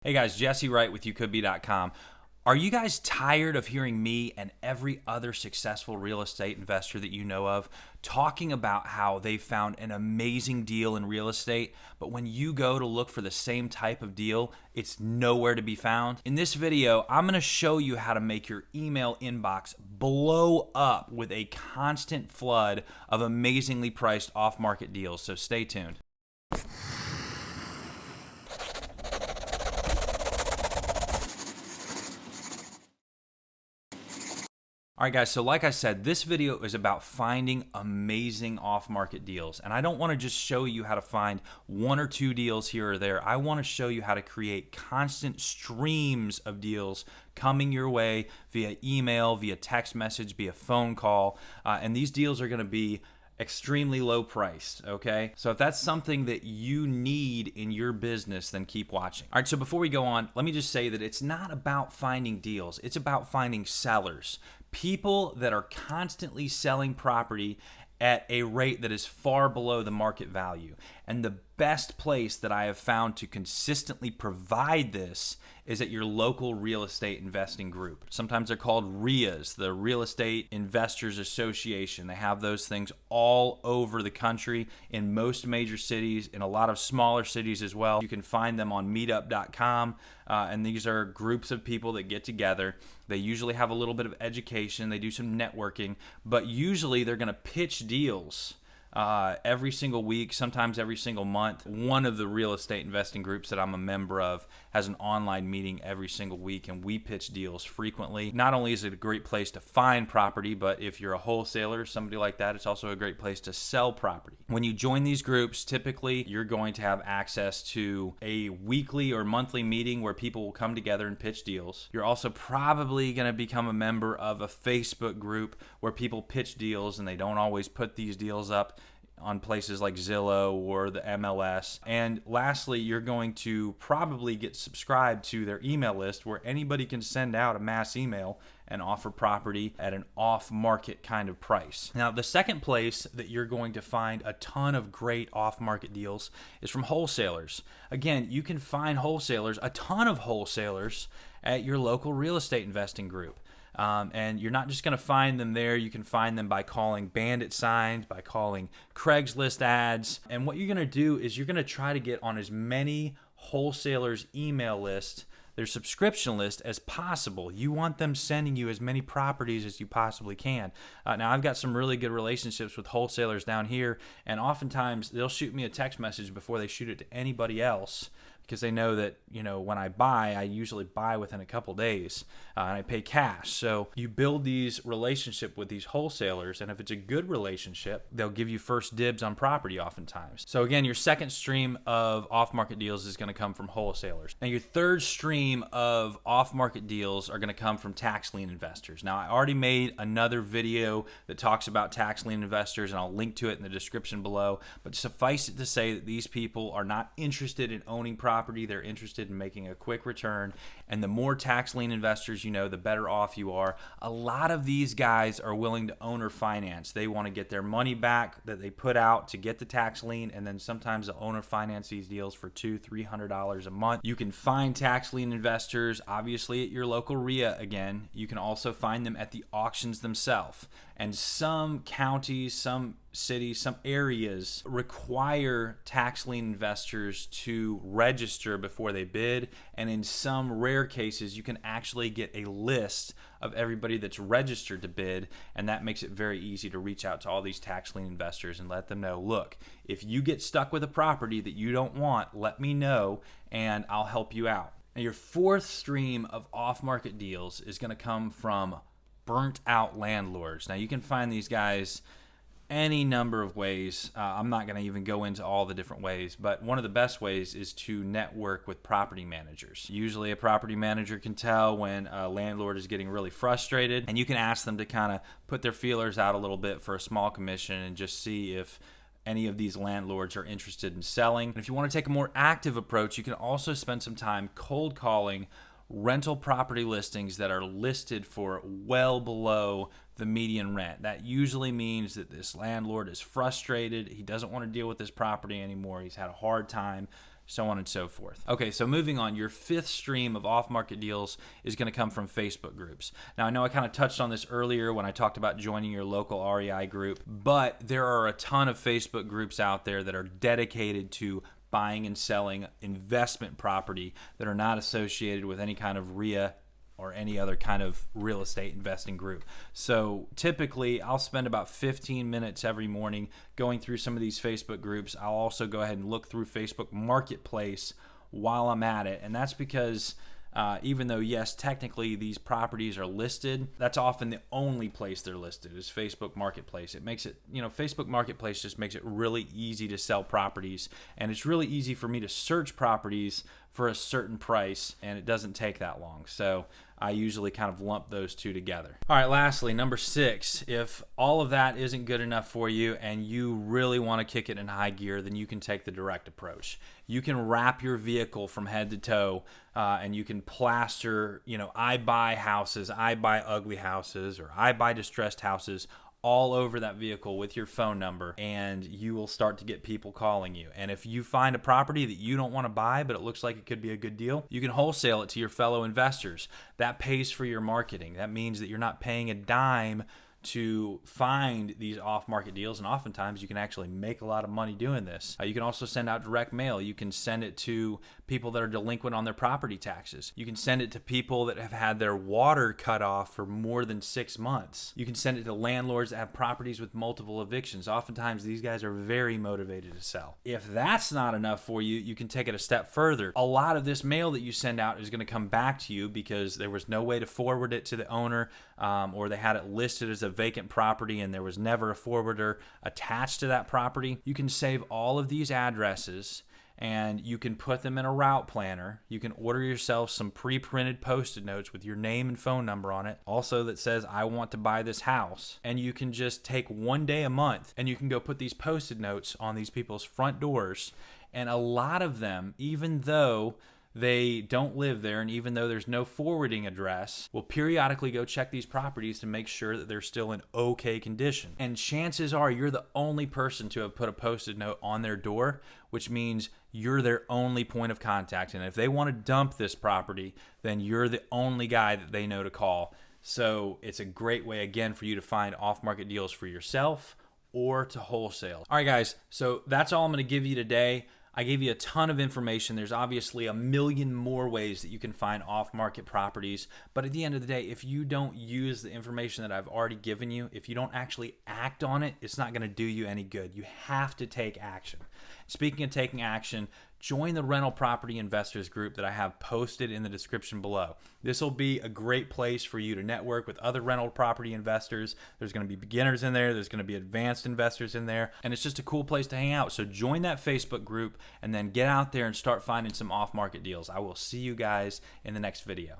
Hey guys, Jesse Wright with YouCouldBe.com. Are you guys tired of hearing me and every other successful real estate investor that you know of talking about how they found an amazing deal in real estate, but when you go to look for the same type of deal, it's nowhere to be found? In this video, I'm going to show you how to make your email inbox blow up with a constant flood of amazingly priced off-market deals, so stay tuned. All right, guys, so like I said, this video is about finding amazing off-market deals. And I don't want to just show you how to find one or two deals here or there. I want to show you how to create constant streams of deals coming your way via email, via text message, via phone call. And these deals are going to be extremely low priced, okay? So if that's something that you need in your business, then keep watching. All right, so before we go on, let me just say that it's not about finding deals. It's about finding sellers. People that are constantly selling property at a rate that is far below the market value. And the best place that I have found to consistently provide this is at your local real estate investing group. Sometimes they're called RIAs, the Real Estate Investors Association. They have those things all over the country in most major cities, in a lot of smaller cities as well. You can find them on meetup.com, and these are groups of people that get together. They usually have a little bit of education, they do some networking, but usually they're gonna pitch deals every single week, sometimes every single month. One of the real estate investing groups that I'm a member of has an online meeting every single week, and we pitch deals frequently. Not only is it a great place to find property, but if you're a wholesaler, somebody like that, it's also a great place to sell property. When you join these groups, typically you're going to have access to a weekly or monthly meeting where people will come together and pitch deals. You're also probably going to become a member of a Facebook group where people pitch deals, and they don't always put these deals up on places like Zillow or the MLS. And lastly, you're going to probably get subscribed to their email list where anybody can send out a mass email and offer property at an off-market kind of price. Now, the second place that you're going to find a ton of great off-market deals is from wholesalers. Again, you can find wholesalers, a ton of wholesalers, at your local real estate investing group. And you're not just going to find them there. You can find them by calling bandit signs, by calling Craigslist ads. And what you're going to do is you're going to try to get on as many wholesalers' email list, their subscription list, as possible. You want them sending you as many properties as you possibly can. Now, I've got some really good relationships with wholesalers down here, and oftentimes they'll shoot me a text message before they shoot it to anybody else, because they know that, you know, when I buy, I usually buy within a couple days, and I pay cash. So you build these relationships with these wholesalers, and if it's a good relationship, they'll give you first dibs on property oftentimes. So again, your second stream of off-market deals is going to come from wholesalers. Now, your third stream of off-market deals are going to come from tax lien investors. Now, I already made another video that talks about tax lien investors, and I'll link to it in the description below, but suffice it to say that these people are not interested in owning property. They're interested in making a quick return, and the more tax lien investors you know, the better off you are. A lot of these guys are willing to owner finance. They want to get their money back that they put out to get the tax lien, and then sometimes the owner finance these deals for $200-300 a month. You can find tax lien investors obviously at your local RIA. Again, you can also find them at the auctions themselves. And some counties, some cities, some areas require tax lien investors to register before they bid. And in some rare cases, you can actually get a list of everybody that's registered to bid. And that makes it very easy to reach out to all these tax lien investors and let them know, look, if you get stuck with a property that you don't want, let me know and I'll help you out. Now, your fourth stream of off-market deals is going to come from burnt out landlords. Now, you can find these guys any number of ways. I'm not going to even go into all the different ways, but one of the best ways is to network with property managers. Usually a property manager can tell when a landlord is getting really frustrated, and you can ask them to kind of put their feelers out a little bit for a small commission and just see if any of these landlords are interested in selling. And if you want to take a more active approach, you can also spend some time cold calling rental property listings that are listed for well below the median rent. That usually means that this landlord is frustrated. He doesn't want to deal with this property anymore. He's had a hard time so on and so forth. Okay, so moving on, your fifth stream of off-market deals is going to come from Facebook groups. Now, I know I kind of touched on this earlier when I talked about joining your local REI group, but there are a ton of Facebook groups out there that are dedicated to buying and selling investment property that are not associated with any kind of RIA or any other kind of real estate investing group. So typically I'll spend about 15 minutes every morning going through some of these Facebook groups. I'll also go ahead and look through Facebook Marketplace while I'm at it. And that's because even though, yes, technically these properties are listed, that's often the only place they're listed is Facebook Marketplace. It makes it, Facebook Marketplace just makes it really easy to sell properties, and it's really easy for me to search properties for a certain price, and it doesn't take that long. So I usually kind of lump those two together. All right, lastly, number 6, if all of that isn't good enough for you and you really want to kick it in high gear, then you can take the direct approach. You can wrap your vehicle from head to toe, and you can plaster, I buy houses, I buy ugly houses, or I buy distressed houses all over that vehicle with your phone number, and you will start to get people calling you. And if you find a property that you don't want to buy, but it looks like it could be a good deal, you can wholesale it to your fellow investors. That pays for your marketing. That means that you're not paying a dime to find these off-market deals, and oftentimes you can actually make a lot of money doing this. You can also send out direct mail. You can send it to people that are delinquent on their property taxes. You can send it to people that have had their water cut off for more than 6 months. You can send it to landlords that have properties with multiple evictions. Oftentimes these guys are very motivated to sell. If that's not enough for you, you can take it a step further. A lot of this mail that you send out is going to come back to you because there was no way to forward it to the owner, or they had it listed as a vacant property and there was never a forwarder attached to that property. You can save all of these addresses and you can put them in a route planner. You can order yourself some pre-printed Post-it notes with your name and phone number on it, also that says, I want to buy this house. And you can just take one day a month and you can go put these Post-it notes on these people's front doors. And a lot of them, even though they don't live there, and even though there's no forwarding address, will periodically go check these properties to make sure that they're still in okay condition. And chances are you're the only person to have put a Post-it note on their door, which means you're their only point of contact. And if they want to dump this property, then you're the only guy that they know to call. So it's a great way, again, for you to find off-market deals for yourself or to wholesale. All right, guys, so that's all I'm going to give you today. I gave you a ton of information. There's obviously a million more ways that you can find off-market properties. But at the end of the day, if you don't use the information that I've already given you, if you don't actually act on it, it's not going to do you any good. You have to take action. Speaking of taking action, join the Rental Property Investors group that I have posted in the description below. This will be a great place for you to network with other rental property investors. There's going to be beginners in there. There's going to be advanced investors in there. And it's just a cool place to hang out. So join that Facebook group and then get out there and start finding some off-market deals. I will see you guys in the next video.